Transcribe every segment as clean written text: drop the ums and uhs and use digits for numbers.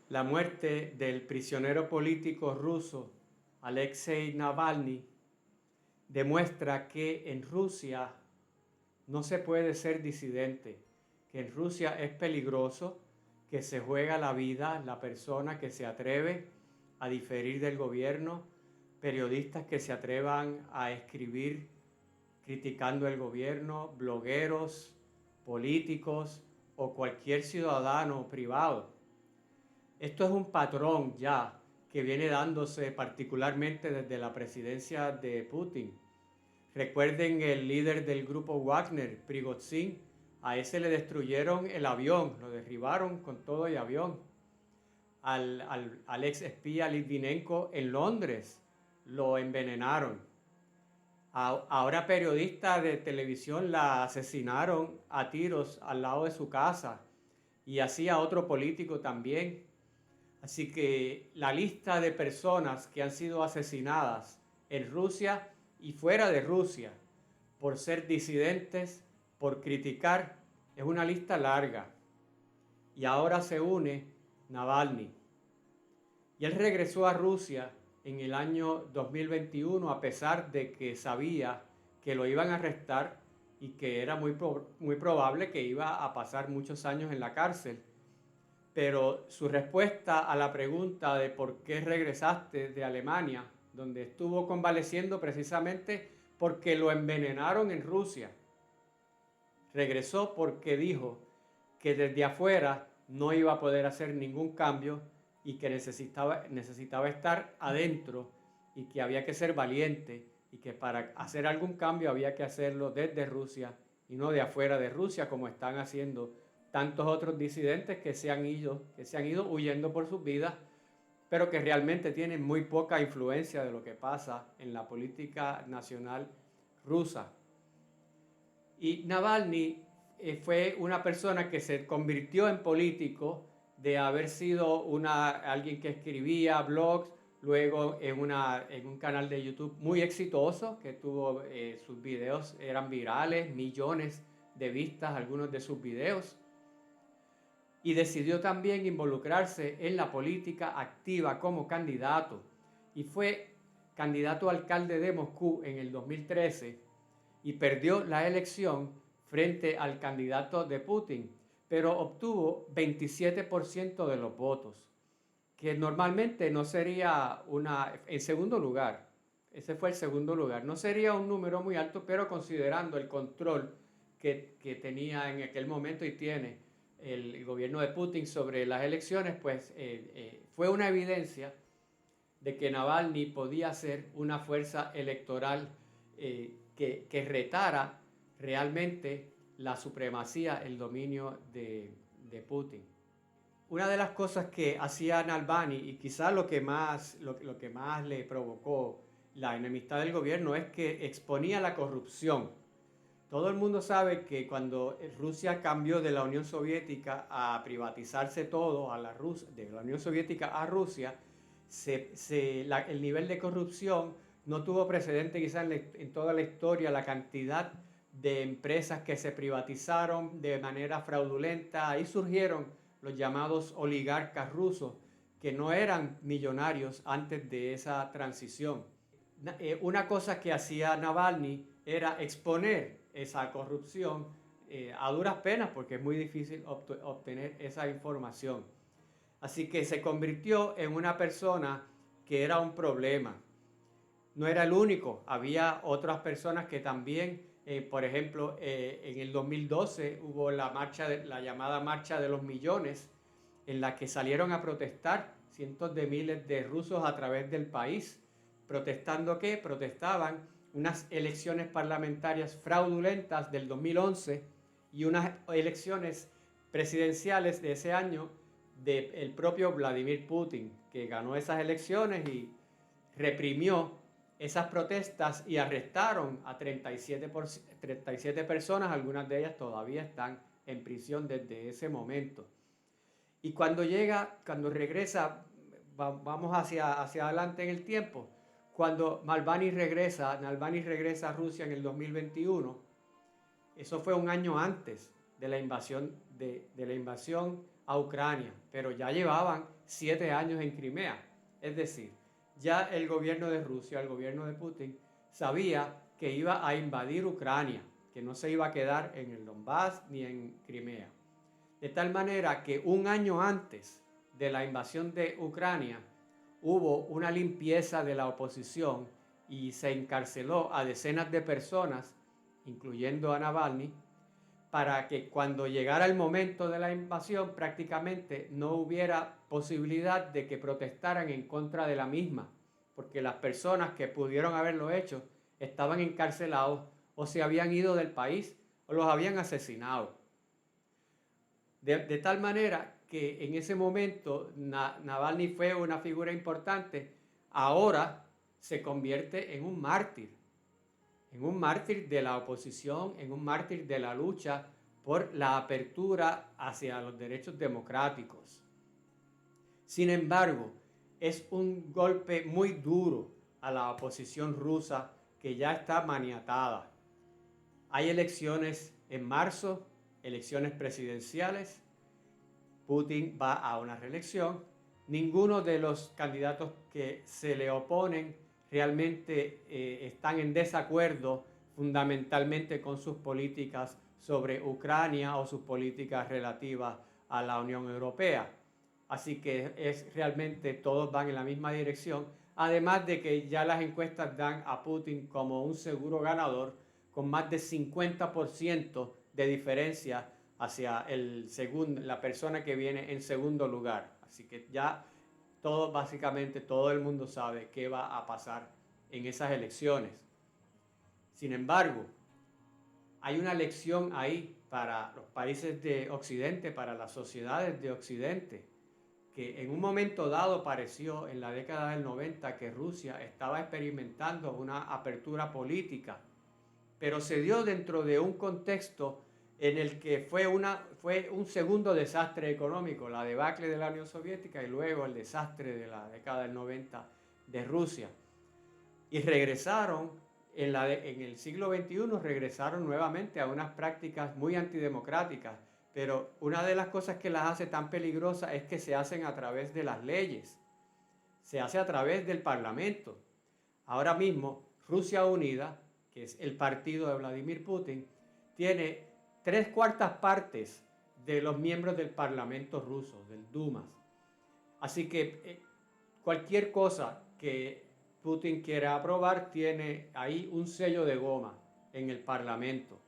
La muerte del prisionero político ruso Alexei Navalny demuestra que en Rusia no se puede ser disidente, que en Rusia es peligroso, que se juega la vida la persona que se atreve a diferir del gobierno, periodistas que se atrevan a escribir criticando el gobierno, blogueros, políticos o cualquier ciudadano privado. Esto es un patrón ya que viene dándose particularmente desde la presidencia de Putin. Recuerden el líder del grupo Wagner, Prigozhin, a ese le destruyeron el avión, lo derribaron con todo y avión. Al ex espía Litvinenko en Londres lo envenenaron. Ahora periodista de televisión la asesinaron a tiros al lado de su casa y así a otro político también. Así que la lista de personas que han sido asesinadas en Rusia y fuera de Rusia por ser disidentes, por criticar, es una lista larga. Y ahora se une Navalny. Y él regresó a Rusia en el año 2021 a pesar de que sabía que lo iban a arrestar y que era muy probable que iba a pasar muchos años en la cárcel. Pero su respuesta a la pregunta de por qué regresaste de Alemania, donde estuvo convaleciendo precisamente porque lo envenenaron en Rusia, regresó porque dijo que desde afuera no iba a poder hacer ningún cambio y que necesitaba estar adentro y que había que ser valiente y que para hacer algún cambio había que hacerlo desde Rusia y no de afuera de Rusia como están haciendo tantos otros disidentes que se han ido huyendo por sus vidas, pero que realmente tienen muy poca influencia de lo que pasa en la política nacional rusa. Y Navalny fue una persona que se convirtió en político de haber sido alguien que escribía blogs, luego en un canal de YouTube muy exitoso, que tuvo sus videos eran virales, millones de vistas algunos de sus videos. Y decidió también involucrarse en la política activa como candidato y fue candidato a alcalde de Moscú en el 2013 y perdió la elección frente al candidato de Putin, pero obtuvo 27% de los votos, que normalmente no sería en segundo lugar, ese fue el segundo lugar, no sería un número muy alto, pero considerando el control que tenía en aquel momento y tiene el gobierno de Putin sobre las elecciones, pues fue una evidencia de que Navalny podía ser una fuerza electoral que retara realmente la supremacía, el dominio de Putin. Una de las cosas que hacía Navalny y quizás lo que más le provocó la enemistad del gobierno es que exponía la corrupción. Todo el mundo sabe que cuando Rusia cambió de la Unión Soviética a privatizarse todo de la Unión Soviética a Rusia, el nivel de corrupción no tuvo precedente quizás en toda la historia, la cantidad de empresas que se privatizaron de manera fraudulenta. Ahí surgieron los llamados oligarcas rusos, que no eran millonarios antes de esa transición. Una cosa que hacía Navalny era exponer esa corrupción a duras penas, porque es muy difícil obtener esa información. Así que se convirtió en una persona que era un problema. No era el único, había otras personas que también, por ejemplo, en el 2012 hubo la llamada Marcha de los Millones, en la que salieron a protestar cientos de miles de rusos a través del país. ¿Protestando qué? Protestaban unas elecciones parlamentarias fraudulentas del 2011 y unas elecciones presidenciales de ese año del propio Vladimir Putin, que ganó esas elecciones y reprimió esas protestas y arrestaron a 37 personas, algunas de ellas todavía están en prisión desde ese momento. Y cuando regresa, vamos hacia adelante en el tiempo, cuando Navalny regresa a Rusia en el 2021, eso fue un año antes de la invasión a Ucrania, pero ya llevaban 7 años en Crimea. Es decir, ya el gobierno de Rusia, el gobierno de Putin, sabía que iba a invadir Ucrania, que no se iba a quedar en el Donbass ni en Crimea. De tal manera que un año antes de la invasión de Ucrania hubo una limpieza de la oposición y se encarceló a decenas de personas, incluyendo a Navalny, para que cuando llegara el momento de la invasión prácticamente no hubiera posibilidad de que protestaran en contra de la misma, porque las personas que pudieron haberlo hecho estaban encarcelados o se habían ido del país o los habían asesinado. De tal manera que en ese momento Navalny fue una figura importante. Ahora se convierte en un mártir de la oposición, en un mártir de la lucha por la apertura hacia los derechos democráticos. Sin embargo, es un golpe muy duro a la oposición rusa que ya está maniatada. Hay elecciones en marzo, elecciones presidenciales. Putin va a una reelección. Ninguno de los candidatos que se le oponen realmente están en desacuerdo fundamentalmente con sus políticas sobre Ucrania o sus políticas relativas a la Unión Europea. Así que realmente todos van en la misma dirección, además de que ya las encuestas dan a Putin como un seguro ganador con más de 50% de diferencia hacia la persona que viene en segundo lugar. Así que ya básicamente todo el mundo sabe qué va a pasar en esas elecciones. Sin embargo, hay una lección ahí para los países de Occidente, para las sociedades de Occidente, que en un momento dado pareció en la década del 90 que Rusia estaba experimentando una apertura política, pero se dio dentro de un contexto en el que fue un segundo desastre económico, la debacle de la Unión Soviética y luego el desastre de la década del 90 de Rusia. Y regresaron, en el siglo XXI, regresaron nuevamente a unas prácticas muy antidemocráticas, pero una de las cosas que las hace tan peligrosas es que se hacen a través de las leyes, se hace a través del Parlamento. Ahora mismo, Rusia Unida, que es el partido de Vladimir Putin, tiene 3/4 partes de los miembros del Parlamento ruso, del Duma. Así que cualquier cosa que Putin quiera aprobar tiene ahí un sello de goma en el Parlamento.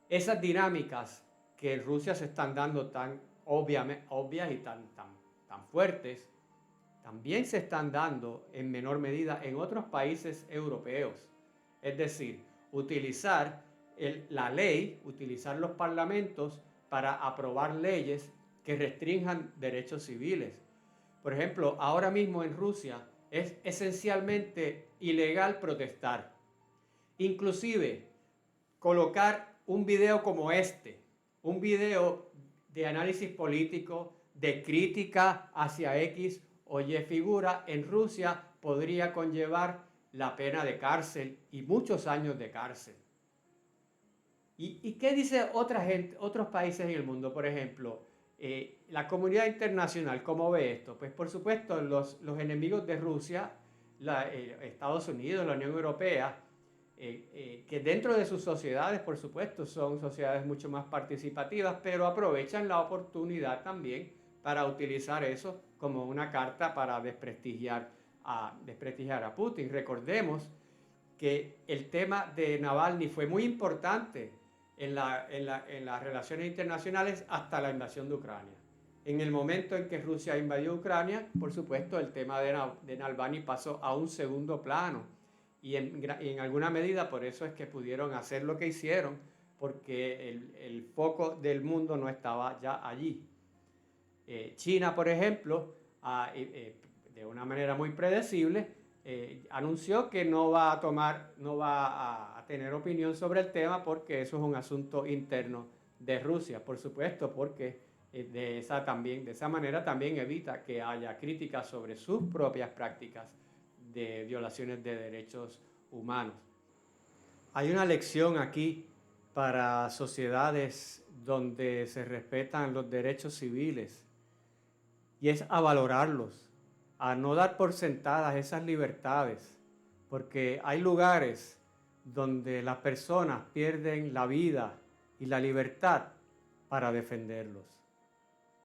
Esas dinámicas que en Rusia se están dando tan obvias y tan fuertes, también se están dando en menor medida en otros países europeos. Es decir, utilizar la ley, utilizar los parlamentos para aprobar leyes que restrinjan derechos civiles. Por ejemplo, ahora mismo en Rusia es esencialmente ilegal protestar. Inclusive, colocar un video como un video de análisis político, de crítica hacia X o Y figura, en Rusia podría conllevar la pena de cárcel y muchos años de cárcel. ¿Y qué dice otros países en el mundo? Por ejemplo, la comunidad internacional, ¿cómo ve esto? Pues por supuesto los enemigos de Rusia, Estados Unidos, la Unión Europea, que dentro de sus sociedades, por supuesto, son sociedades mucho más participativas, pero aprovechan la oportunidad también para utilizar eso como una carta para desprestigiar a Putin. Recordemos que el tema de Navalny fue muy importante en las relaciones internacionales hasta la invasión de Ucrania. En el momento en que Rusia invadió Ucrania, por supuesto, el tema de Navalny pasó a un segundo plano. Y en alguna medida por eso es que pudieron hacer lo que hicieron, porque el foco del mundo no estaba ya allí. China, por ejemplo, de una manera muy predecible, anunció que no va a tener opinión sobre el tema porque eso es un asunto interno de Rusia, por supuesto, porque de esa manera también evita que haya críticas sobre sus propias prácticas de violaciones de derechos humanos. Hay una lección aquí para sociedades donde se respetan los derechos civiles, y es a valorarlos, a no dar por sentadas esas libertades, porque hay lugares donde las personas pierden la vida y la libertad para defenderlos.